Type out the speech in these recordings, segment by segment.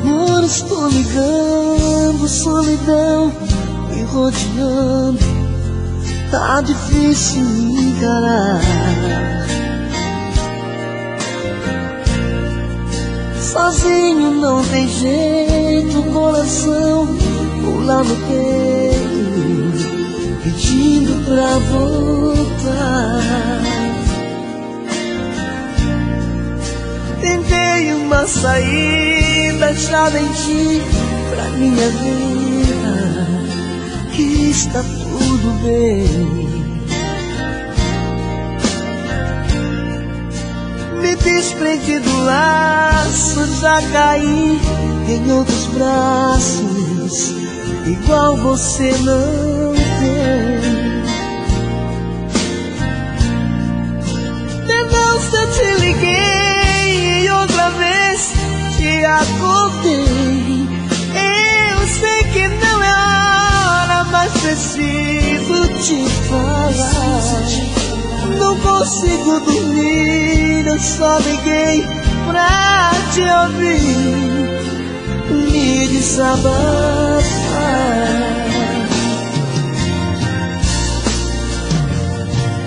Amor, estou ligando, solidão me rodeando, tá difícil me encarar. Sozinho não tem jeito, o coração pula no peito, pedindo pra voltar. Tentei uma saída, já menti pra minha vida que está tudo bem. Me desprendi do laço, já caí em outros braços, igual você não tem. Denúncia, eu te liguei e outra vez te acordei. Eu sei que não é hora, mas preciso te falar. Não consigo dormir, eu só liguei pra te ouvir, me desabafar.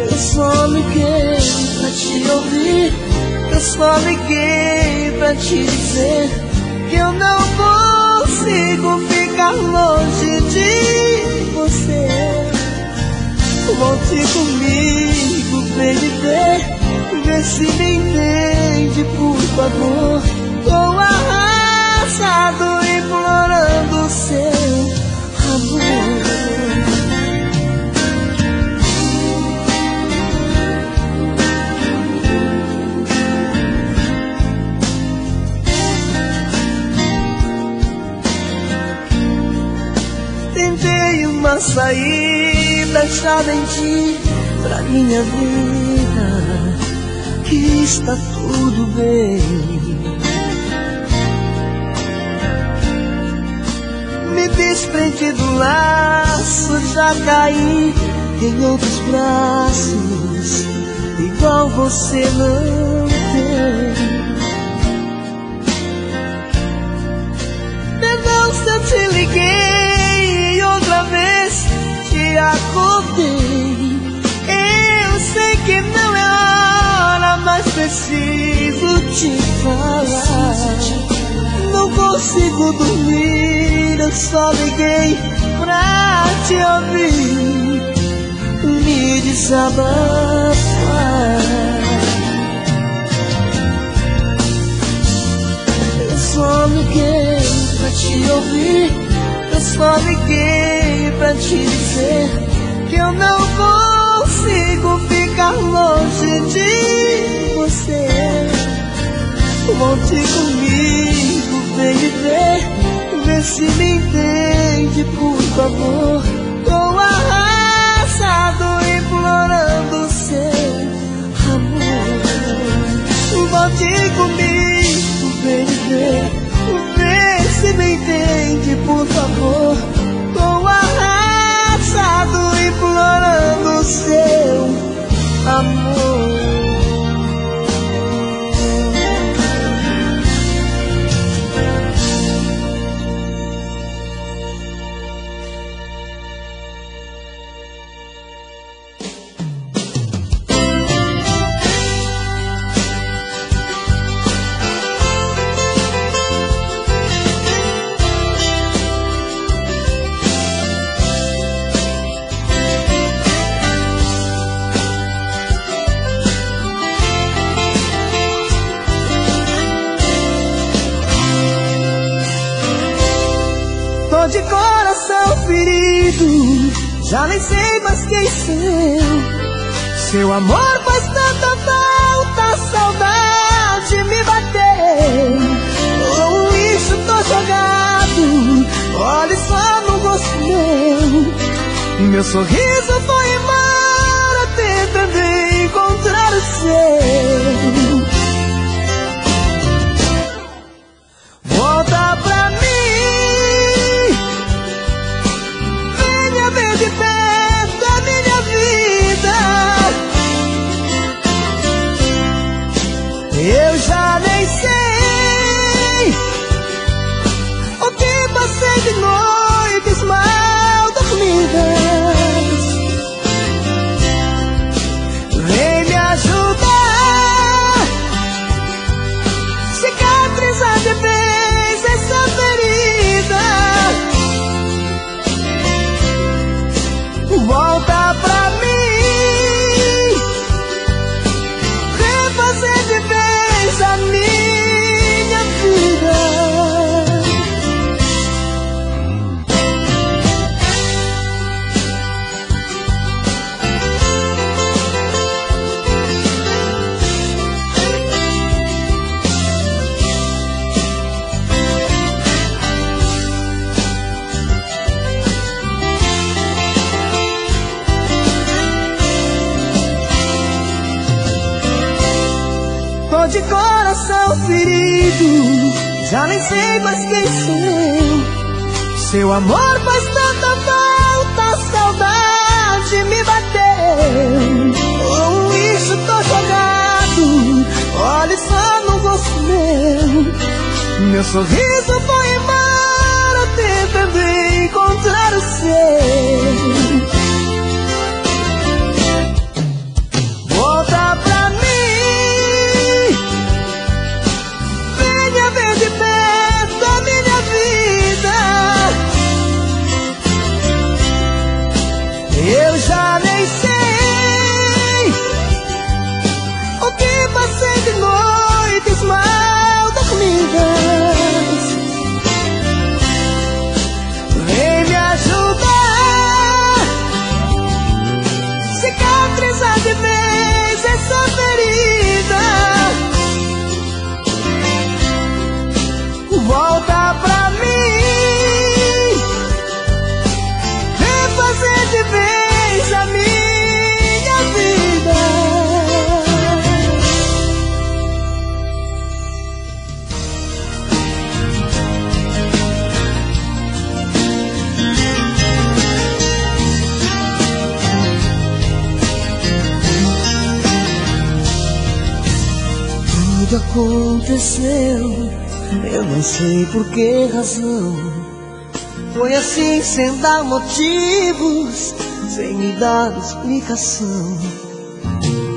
Eu só liguei pra te ouvir, eu só liguei pra te dizer que eu não consigo ficar longe de você. Volte comigo, vem me ver, vê se me entende, por favor. Tô arrasado, implorando o seu amor. Tentei uma saída, já menti pra minha vida que está tudo bem. Me desprendi do laço, já caí em outros braços, igual você não tem. Denúncia, eu te liguei e outra vez te acordei. Eu sei que não é hora, mas preciso te falar. Não consigo dormir, eu só liguei pra te ouvir, me desabafar. Eu só liguei pra te ouvir, eu só liguei pra te dizer que eu não consigo ficar longe de você. Volte comigo, vem me ver, vê se me entende, por favor. Tô arrasado, implorando o seu amor. Volte comigo, vem me ver, vê se me entende, por favor. Tô arrasado, implorando o seu amor. Tô de coração ferido, já nem sei mais quem sou. Seu amor faz tanta falta, a saudade me bateu. Tô um lixo, tô jogado, olhe só no rosto meu. Meu sorriso foi embora, tentando encontrar o seu. Volta pra mim, de perto a minha vida. Eu já nem sei perdido, já nem sei mais quem sou eu. Seu amor faz tanta falta, a saudade me bateu. Oh, isso tô jogado, olhe só no rosto meu. Meu sorriso foi embora, tentando encontrar o seu. Volta pra mim, venha ver de perto a minha vida. Eu já nem sei o que passei de noites mal dormidas. Vem me ajudar, cicatrizar de vez essa ferida. Volta pra mim, refazer de vez a minha vida. Tudo aconteceu, eu não sei por que razão. Foi assim sem dar motivos, sem me dar explicação.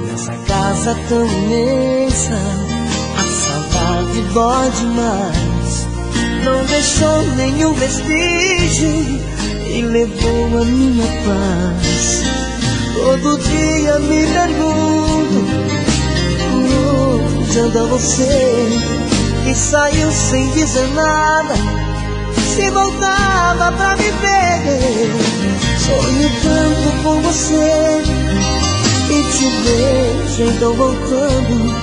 Nessa casa tão imensa, a saudade dói demais. Não deixou nenhum vestígio e levou a minha paz. Todo dia me pergunto, onde anda você? E saiu sem dizer nada, se voltava pra me ver. Sonho tanto com você e te vejo então voltando.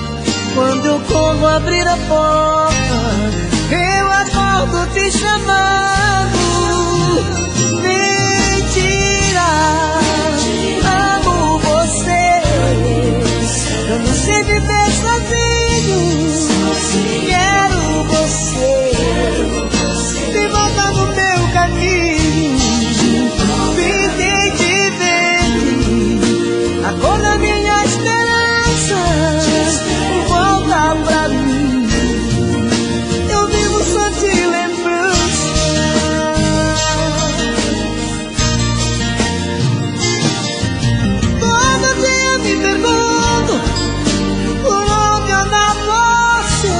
Quando eu corro abrir a porta, eu acordo te chamando. Mentira, amo você. Eu não sei viver sozinho, quero você. Me volta no meu caminho, pintei de verde a cor da minha esperança. Volta pra mim, eu vivo só de lembrança. Todo dia me pergunto por onde anda você,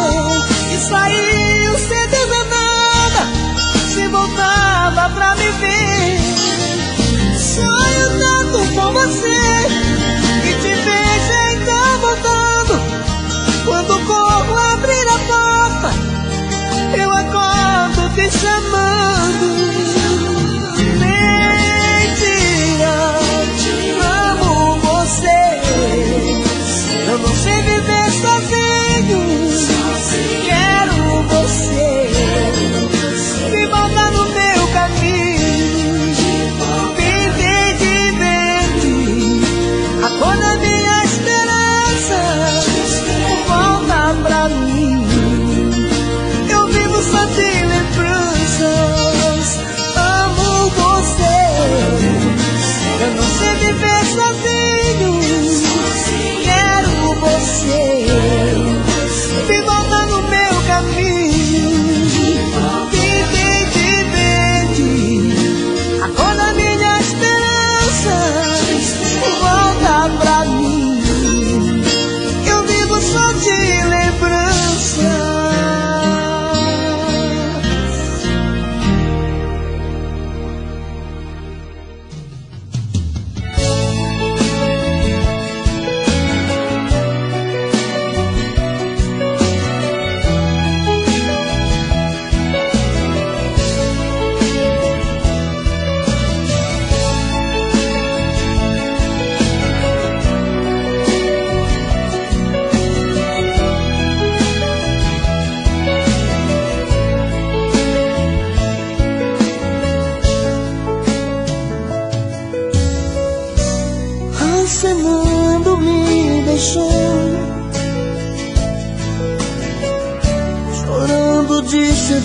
que saiu sem dizer nada, se voltava pra me ver. Sonho tanto com você e te vejo então voltando. Quando corro abrir a porta, eu acordo te chamando. Mentira, amo você. Eu não sei viver sozinho, quero você. Me volta no meu caminho, pintei de verde a cor da minha esperança. Volta pra mim, eu vivo só de lembrança.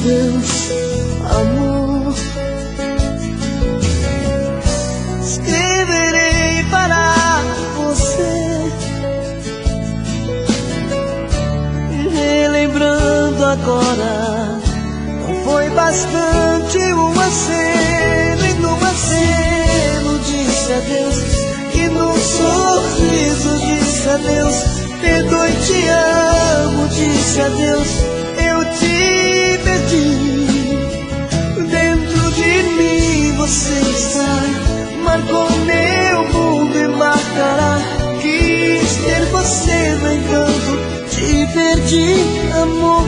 Deus, amor. Escreverei para você, relembrando agora. Não foi bastante um aceno, e num aceno disse adeus, e num sorriso disse adeus. Perdoe, te amo, disse adeus. Eu te perdi. Dentro de mim você está, marcou meu mundo e marcará. Quis ter você no encanto, te perdi, amor.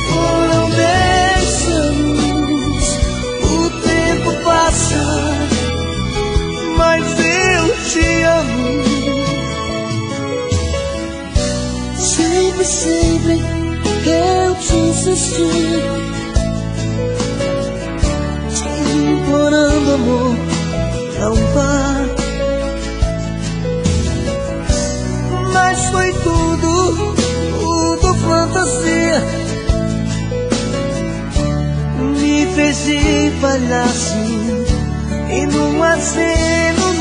Foram 10 anos, o tempo passa, mas eu te amo. Sempre, sempre eu te insisti, te implorando, amor, não vá. Mas foi tudo fantasia, me fez de palhaço. E num aceno,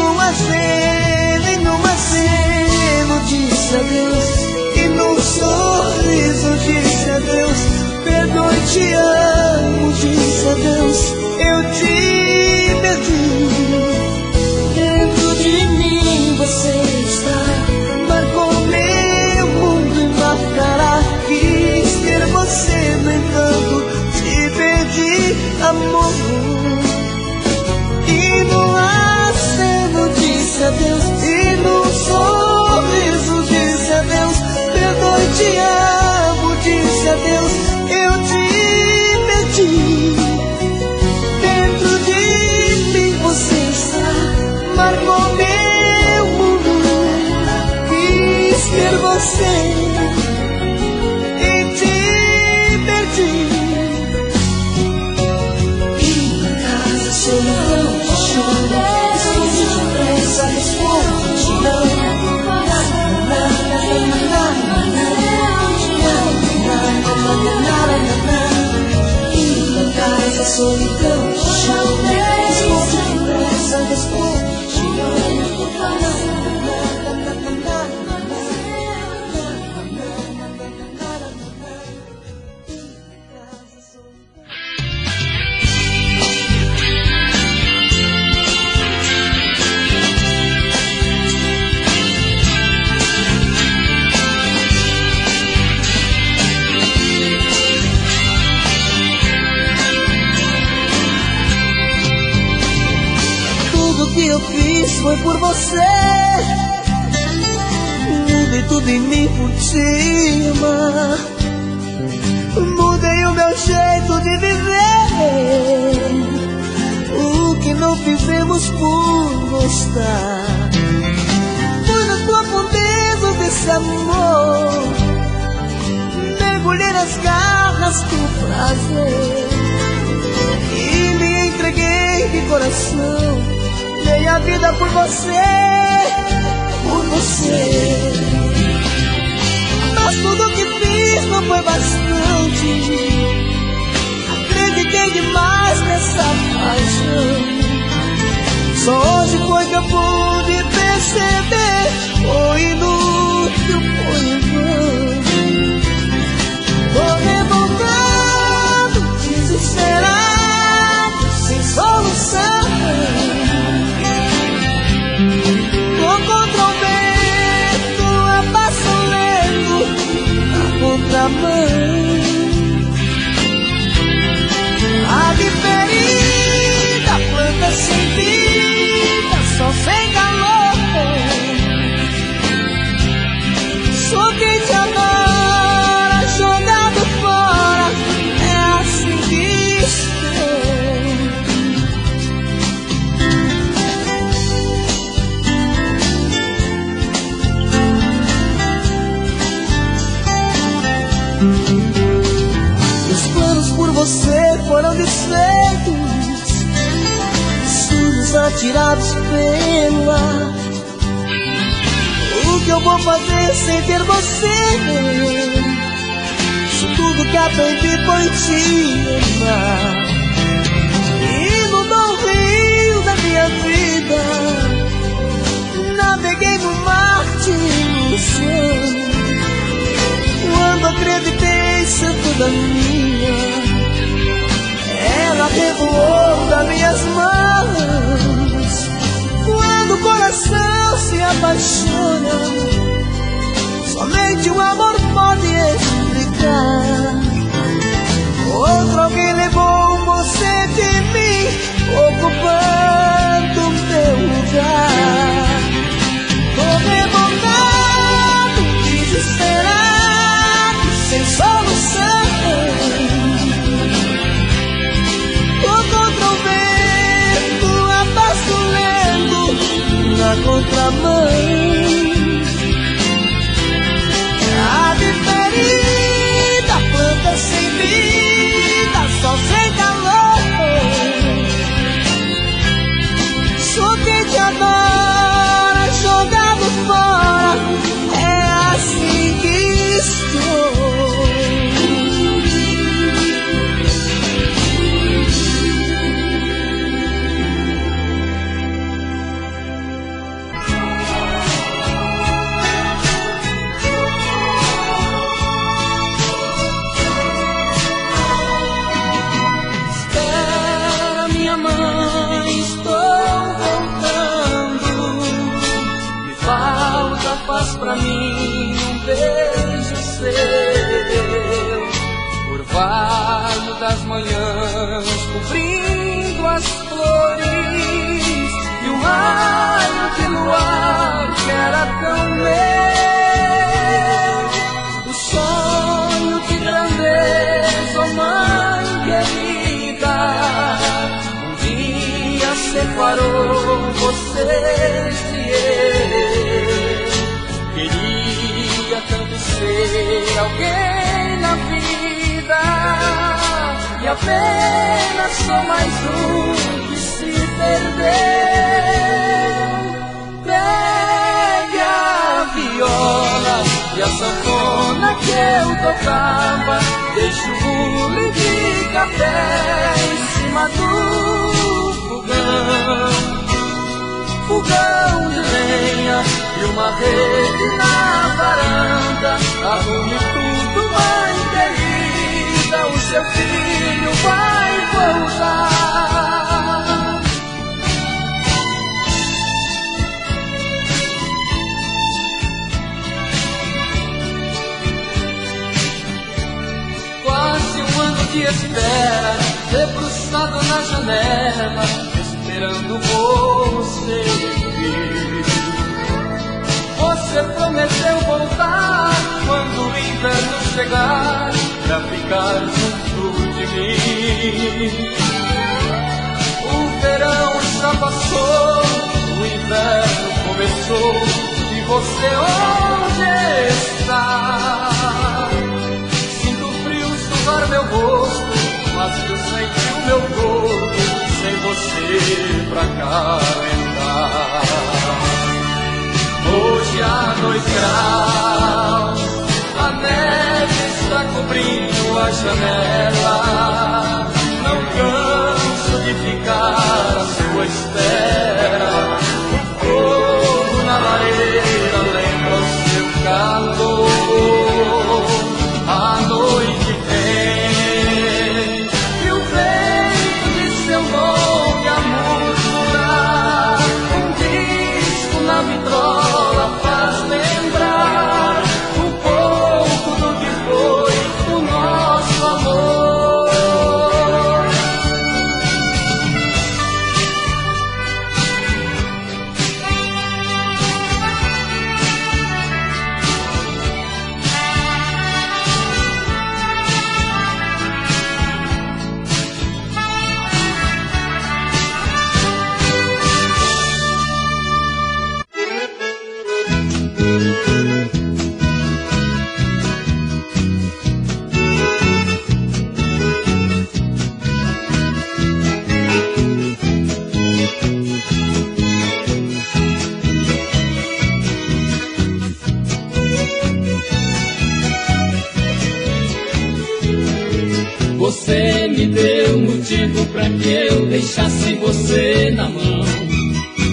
e num aceno disse adeus, e num sorriso disse adeus. Perdoe, te amo, disse adeus. Eu te perdi. Dentro de mim você está, marcou meu mundo e marcará. Quis ter você no encanto, te perdi, amor. E no aceno disse adeus, e no sorriso disse adeus. Perdoe, te amo, disse adeus. Eu te perdi. Dentro de mim você está, marcou meu mundo. Quis ter você e te perdi. E na casa solidão te chama, esconde depressa, responde, te amo. E na casa solidão te chama, esconde depressa, responde, te amo. Tudo que eu fiz foi por você, mudei tudo em mim por te amar. Mudei o meu jeito de viver, o que não fizemos por gostar. Fui nas profundezas desse amor, mergulhei nas garras do prazer e me entreguei de coração. Dei a vida por você, por você. Mas tudo que fiz não foi bastante, acreditei demais nessa paixão. Só hoje foi que eu pude perceber, foi inútil, foi em vão. Tô revoltado, desesperado, sem solução. Tô contra o vento, a passo lento, na contramão. Ave ferida, planta sem vida, só sem calor. Sou quente agora, jogado fora, é assim que estou. Meus planos por você foram desfeitos, sonhos atirados pelo ar. O que eu vou fazer sem ter você? Se tudo que aprendi foi te amar, inundou o rio da minha vida, naveguei no mar de ilusão. Quando acreditei ser toda minha, ela revoou das minhas mãos. Quando o coração se apaixona, somente o amor pode explicar. Outro alguém levou você de mim, ocupando meu lugar. Tô revoltado, desesperado, sem solução. Tô contra o vento, abaixo lento, na contramão. A ferida, planta sem vida, sol sem calor. Sou quem te adora, jogado fora, é assim que estou. Faz pra mim um beijo seu, orvalho das manhãs cobrindo as flores, e um raio de luar que era tão meu. O sonho de grandeza, oh mãe querida, um dia separou vocês e eu. Queria tanto ser alguém na vida, e apenas sou mais um que se perdeu. Pegue a viola e a sanfona que eu tocava, deixo o bule de café em cima do fogão. Fogão de lenha e uma rede na varanda. Arrume tudo, mãe querida, o seu filho vai voltar. Quase um ano de espera, debruçado na janela, esperando você vir. Você prometeu voltar quando o inverno chegar, pra ficar junto de mim. O verão já passou, o inverno começou, e você onde está? Sinto frio suar meu rosto, mas eu senti o meu corpo sem você pra calentar. Hoje há 2 graus, a neve está cobrindo a janela. Não canso de ficar à sua espera. O fogo na lareira lembra o seu calor. A noite vem e o vento de seu nome a murmurar. Um disco na vitrola faz lembrar um pouco do que foi o nosso amor. Você me deu motivo pra que eu deixasse você na mão.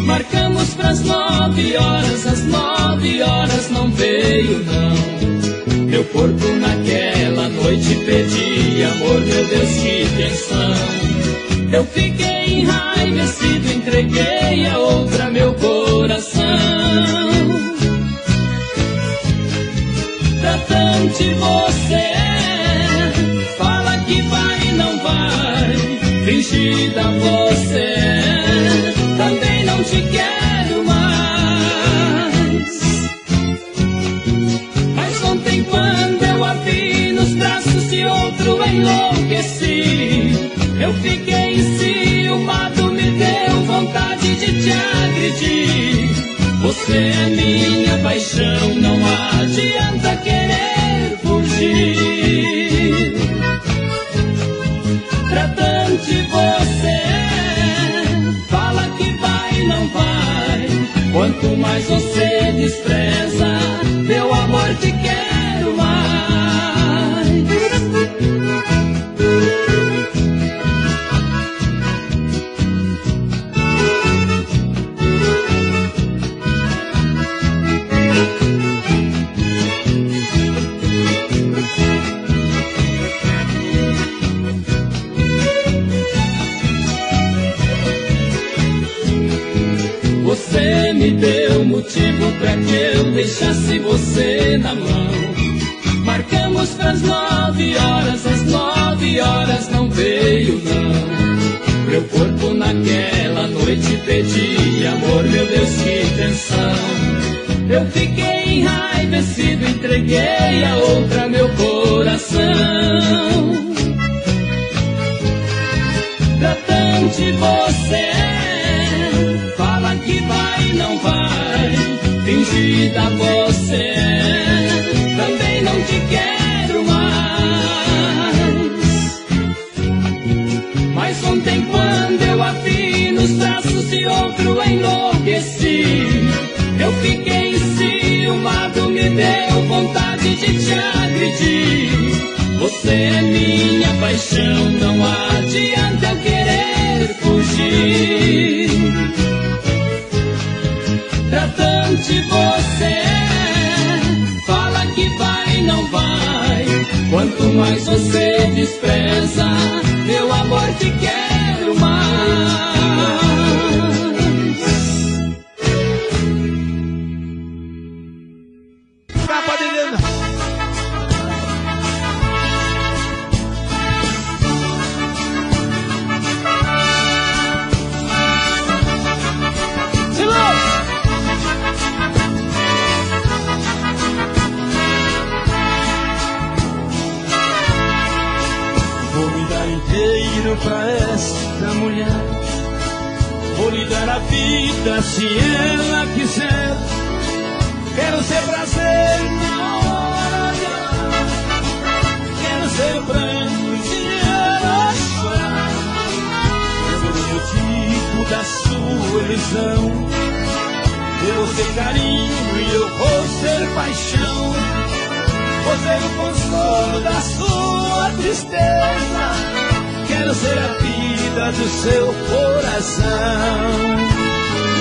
Marcamos pras 9 horas, às 9 horas não veio não. Meu corpo naquela noite pedi amor, meu Deus, que tensão. Eu fiquei enraivecido, entreguei a outra meu coração. Tratante você, fala que vai e não vai. Fingida você, também não te quero mais. Mas ontem quando eu a vi nos braços de outro enlouqueci. Eu fiquei enciumado, me deu vontade de te agredir. Você é minha paixão, não adianta querer fugir. Tratante você, fala que vai e não vai. Quanto mais você despreza, meu amor, te quero mais. Você me deu motivo pra que eu deixasse você na mão. Marcamos pras 9 horas, às 9 horas não veio não. Meu corpo naquela noite pedi amor, meu Deus, que tensão. Eu fiquei enraivecido, entreguei a outra meu coração. Tratante você, fala que vai e não vai. Fingida você, também não te quero mais. Mas ontem quando eu a vi nos braços de outro enlouqueci. Eu fiquei enciumado, me deu vontade de te agredir. Você é minha paixão, não adianta eu querer fugir. Tratante você, fala que vai e não vai. Quanto mais você despreza, meu amor, te quero mais. Capa de lenda. Inteiro pra esta mulher, vou lhe dar a vida se ela quiser. Quero ser prazer na hora de amar, quero ser branco se ela chorar. Eu sou o motivo da sua ilusão, eu vou ser carinho e eu vou ser paixão. Vou ser o consolo da sua tristeza, quero ser a vida do seu coração.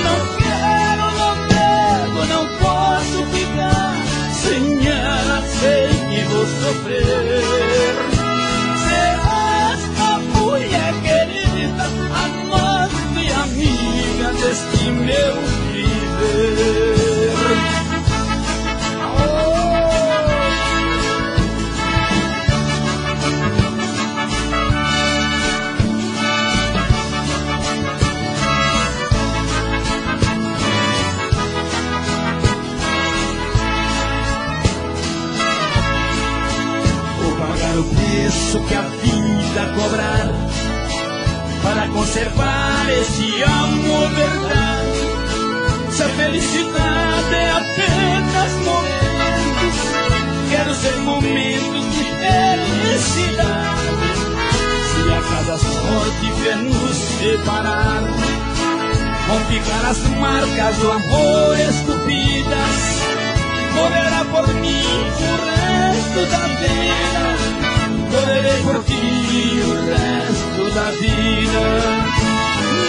Não quero, não devo, não posso ficar sem ela, sei que vou sofrer. Serás a mulher querida, amante e amiga deste meu viver. O preço que a vida cobrar para conservar esse amor verdade. Se a felicidade é apenas momentos, quero ser momentos de felicidade. Se a cada sorte vier nos separar, vão ficar as marcas do amor esculpidas. Morrerá por mim o resto da vida, morrerei por ti da vida.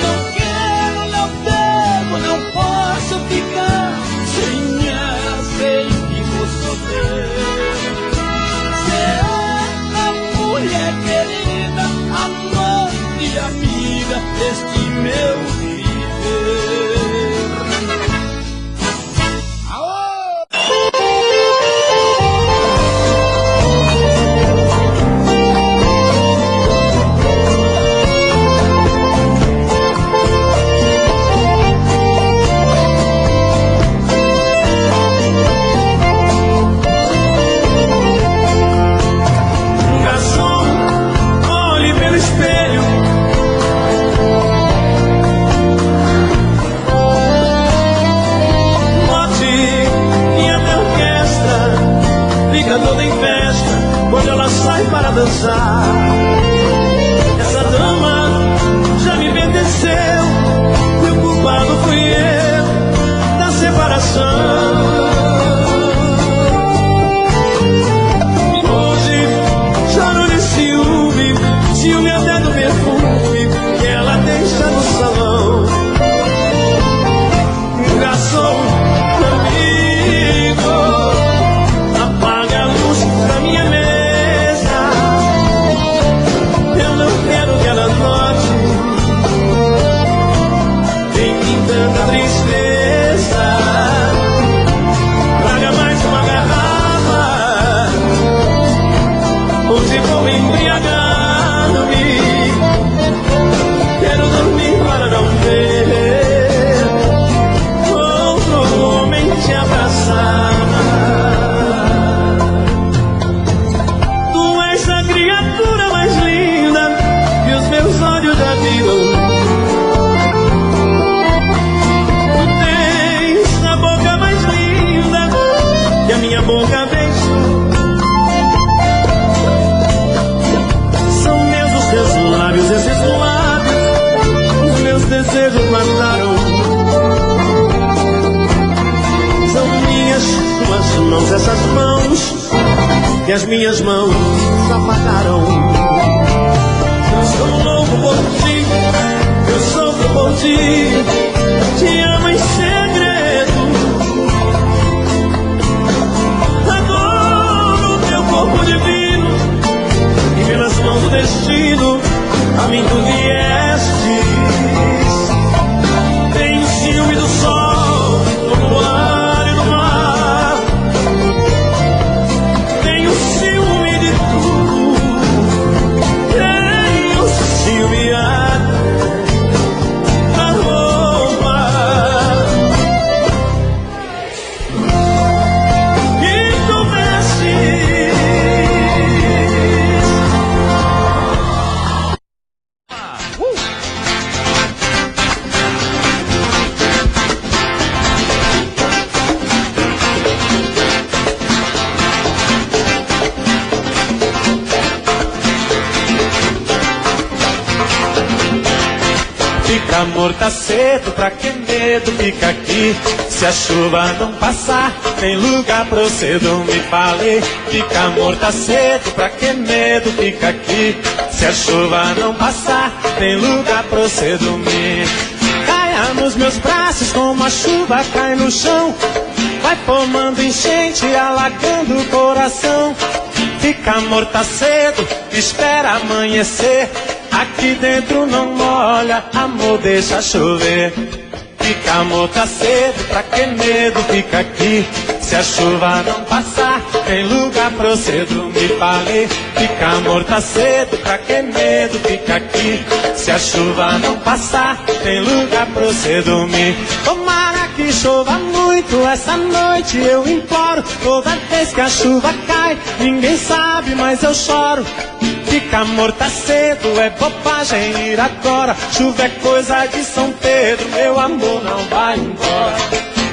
Não quero, não devo, não posso ficar sem ela, sei que vou sofrer. Será a mulher querida, amante e amiga deste meu viver. Toda em festa, quando ela sai para dançar. Essa dama já me obedeceu, e o culpado fui eu da separação. Hoje choro de ciúme, ciúme até do perfume que ela deixa no salão. Garçom, amigo, apaga a luz da minha mesa. Eu não quero que ela note em mim tanta tristeza. Traga mais uma garrafa, hoje vou embriagar-me. Quero dormir para não ver outro homem te abraçar. Criatura mais linda que os meus olhos já viram. Tu tens a boca mais linda que a minha boca beijou. São meus os teus lábios, esses lábios, os meus desejos mataram. São minhas tuas mãos, essas mãos que as minhas mãos apagaram. Eu sou louco por ti, eu sofro por ti, te amo em segredo. Adoro o teu corpo divino e pelas mãos do destino a mim tu viestes. Tenho ciúme do sol, do luar e do mar. Tenho ciúme de tudo, tenho ciúme da roupa que tu vestes. Fica amor, tá cedo, pra que medo, fica aqui. Se a chuva não passar, tem lugar pra você dormir, falei. Fica amor, tá cedo, pra que medo, fica aqui. Se a chuva não passar, tem lugar pra você dormir. Caia nos meus braços como a chuva cai no chão. Vai formando enchente, alagando o coração. Fica amor, tá cedo, espera amanhecer. Aqui dentro não molha, amor, deixa chover. Fica amor, tá cedo, pra que medo, fica aqui. Se a chuva não passar, tem lugar pra você dormir, falei. Fica amor, tá cedo, pra que medo, fica aqui. Se a chuva não passar, tem lugar pra você dormir. Tomara que chova muito essa noite, eu imploro. Toda vez que a chuva cai, ninguém sabe, mas eu choro. Fica amor, tá cedo, é bobagem ir agora. Chuva é coisa de São Pedro, meu amor não vai embora.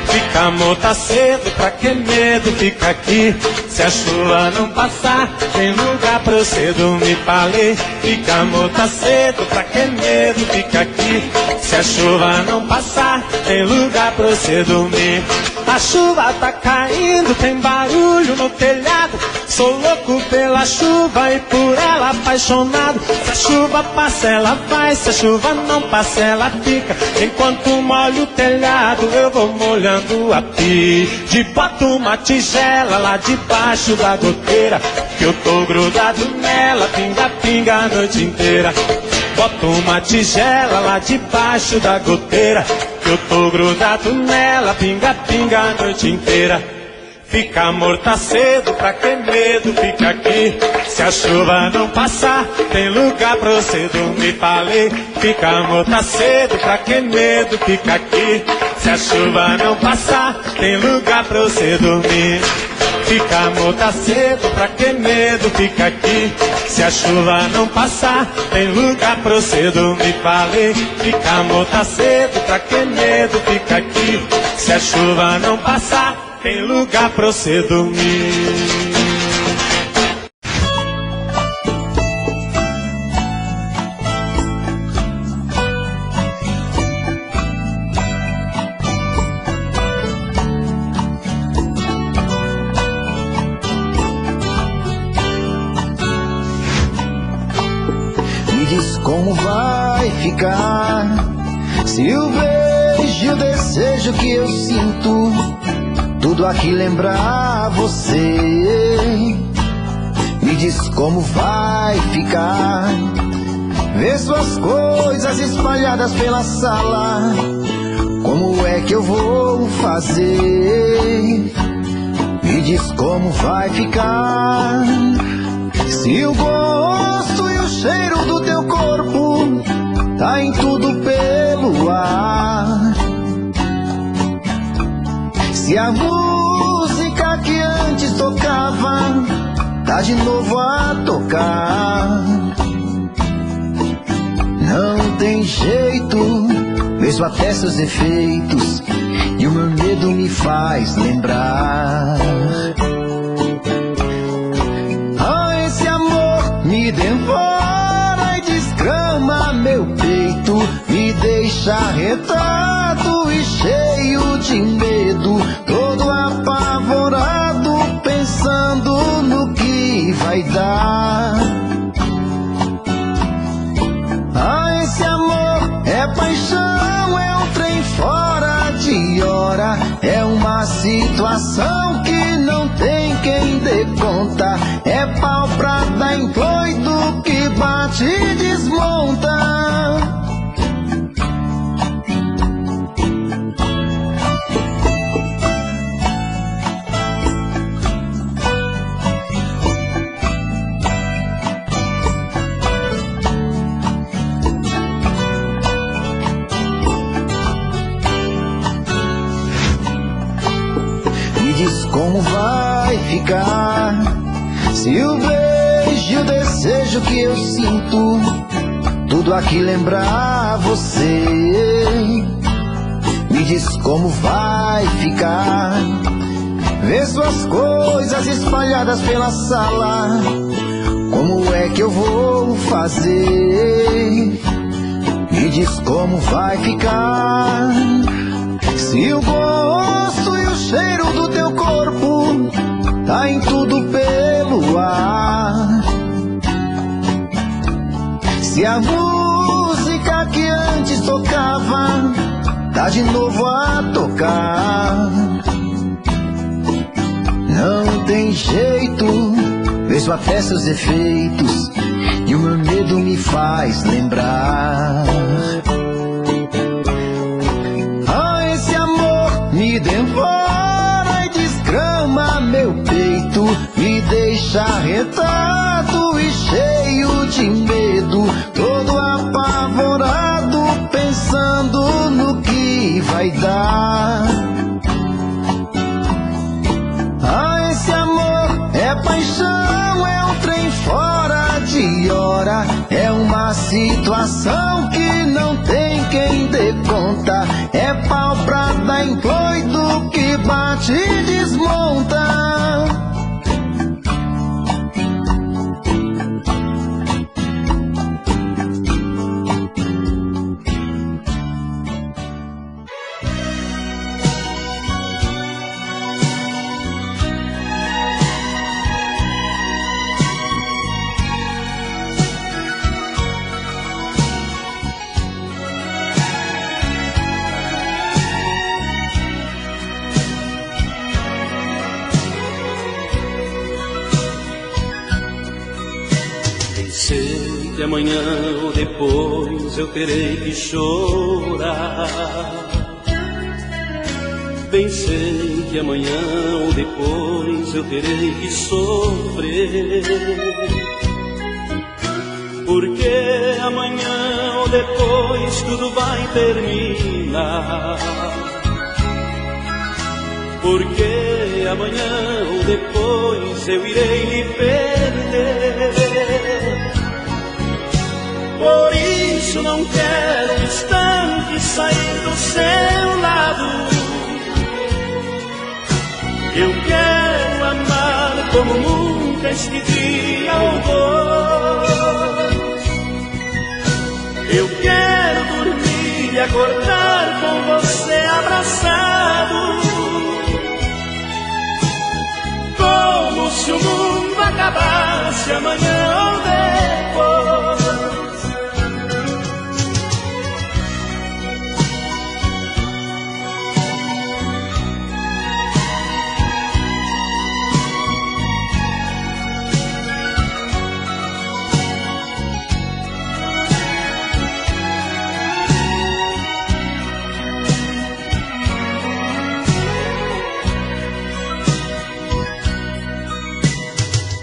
Fica amor, tá cedo, pra que medo, fica aqui. Se a chuva não passar, tem lugar pra você dormir, falei. Fica amor, tá cedo, pra que medo, fica aqui. Se a chuva não passar, tem lugar pra você dormir. A chuva tá caindo, tem barulho no telhado. Sou louco pela chuva e por ela apaixonado. Se a chuva passa ela vai, se a chuva não passa ela fica. Enquanto molho o telhado eu vou molhando a pide. Boto uma tigela lá debaixo da goteira, que eu tô grudado nela, pinga, pinga a noite inteira. Boto uma tigela lá debaixo da goteira, que eu tô grudado nela, pinga, pinga a noite inteira. Fica amor, tá cedo, pra que medo, fica aqui. Se a chuva não passar, tem lugar pra você dormir, falei. Fica amor, tá cedo, pra que medo, fica aqui. Se a chuva não passar, tem lugar pra você dormir. Fica amor, tá cedo, pra que medo, fica aqui. Se a chuva não passar, tem lugar pra você dormir, falei. Fica amor, tá cedo, pra que medo, fica aqui. Se a chuva não passar, tem lugar pra você dormir. Me diz como vai ficar se o beijo e o desejo que eu sinto tudo aqui lembrar você. Me diz como vai ficar ver suas coisas espalhadas pela sala. Como é que eu vou fazer? Me diz como vai ficar se o gosto e o cheiro do teu corpo tá em tudo pelo ar. Se a música que antes tocava tá de novo a tocar. Não tem jeito, mesmo até seus efeitos, e o meu medo me faz lembrar. Ah, esse amor me devora e desgrama meu peito, me deixa arretado e cheio de medo, todo apavorado, pensando no que vai dar. Ah, esse amor é paixão, é um trem fora de hora, é uma situação que não tem quem dê conta, é pau pra dar em doido que bate e desmonta. Como vai ficar se o beijo e o desejo que eu sinto tudo aqui lembrar você? Me diz como vai ficar ver suas coisas espalhadas pela sala. Como é que eu vou fazer? Me diz como vai ficar se o gosto e o cheiro do teu corpo tá em tudo pelo ar. Se a música que antes tocava tá de novo a tocar. Não tem jeito, vejo até seus efeitos, e o meu medo me faz lembrar. Me devora e desgrama meu peito, me deixa arretado e cheio de medo, todo apavorado, pensando no que vai dar. Ah, esse amor é paixão, é um trem fora de hora, é uma situação que não tem quem dê conta, é pau pra dar em doido que bate e desmonta. Sei que amanhã ou depois eu terei que chorar. Bem sei que amanhã ou depois eu terei que sofrer. Porque amanhã ou depois tudo vai terminar. Porque amanhã ou depois eu irei me perder. Por isso não quero instante sair do seu lado. Eu quero amar como nunca estive ao dois. Eu quero dormir e acordar com você abraçado. Como se o mundo acabasse amanhã ou depois.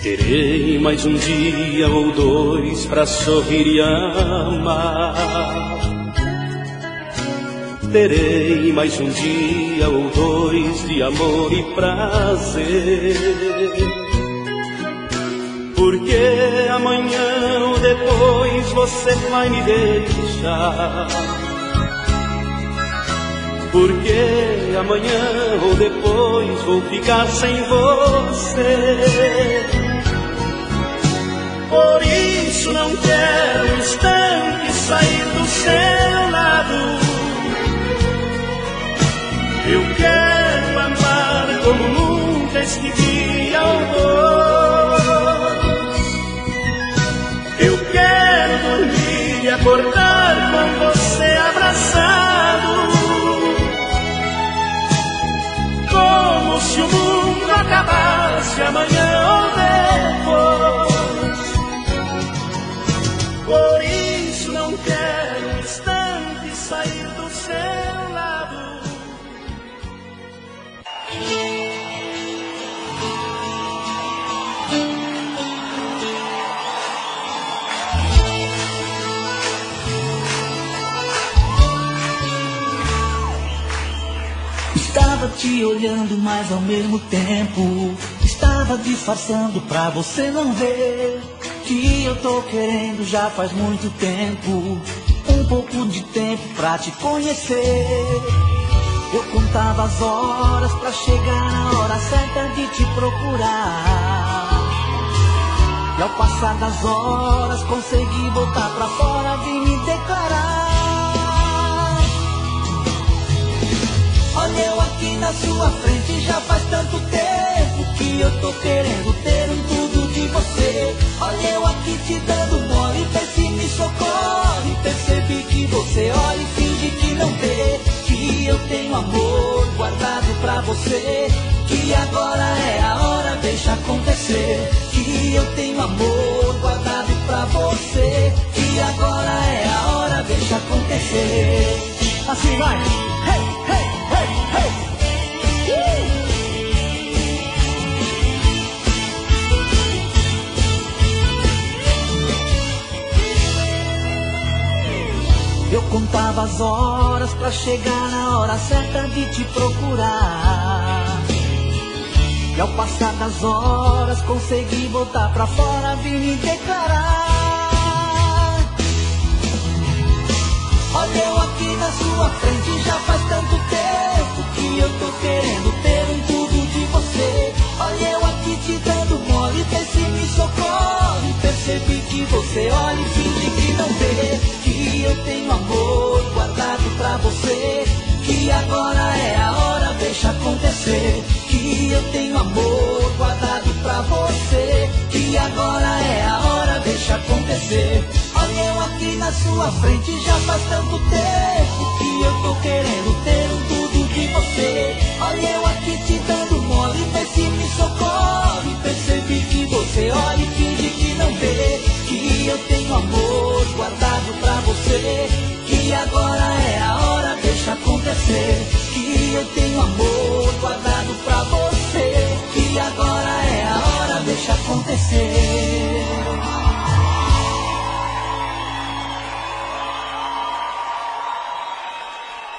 Terei mais um dia ou dois pra sorrir e amar. Terei mais um dia ou dois de amor e prazer. Porque amanhã ou depois você vai me deixar. Porque amanhã ou depois vou ficar sem você. Por isso não quero um instante sair do seu lado. Eu quero amar como nunca estive ao dois. Eu quero dormir e acordar com você abraçado. Como se o mundo acabasse amanhã ou depois. Por isso não quero um instante sair do seu lado. Estava te olhando, mas ao mesmo tempo estava disfarçando pra você não ver que eu tô querendo já faz muito tempo, um pouco de tempo pra te conhecer. Eu contava as horas pra chegar na hora certa de te procurar. E ao passar das horas consegui botar pra fora, vim me declarar. Olha eu aqui na sua frente, já faz tanto tempo que eu tô querendo ter um tudo de você. Olha eu aqui te dando mole, vê se me socorre. Percebi que você olha e finge que não vê, que eu tenho amor guardado pra você. Que agora é a hora, deixa acontecer. Que eu tenho amor guardado pra você. Que agora é a hora, deixa acontecer. Assim vai! Hey, hey, hey, hey! Eu contava as horas pra chegar na hora certa de te procurar. E ao passar das horas consegui botar pra fora, vim me declarar. Olha eu aqui na sua frente, já faz tanto tempo que eu tô querendo ter um tudo de você. Olha eu aqui te dando mole, vê se me socorre. Percebi que você olha e finge que não vê, que eu tenho amor guardado pra você. Que agora é a hora, deixa acontecer. Que eu tenho amor guardado pra você. Que agora é a hora, deixa acontecer. Olha eu aqui na sua frente, já faz tanto tempo que eu tô querendo ter um tudo de você. Olha eu aqui te dando mole, vê se me socorre. Percebi que você olha e finge que não vê, que eu você que agora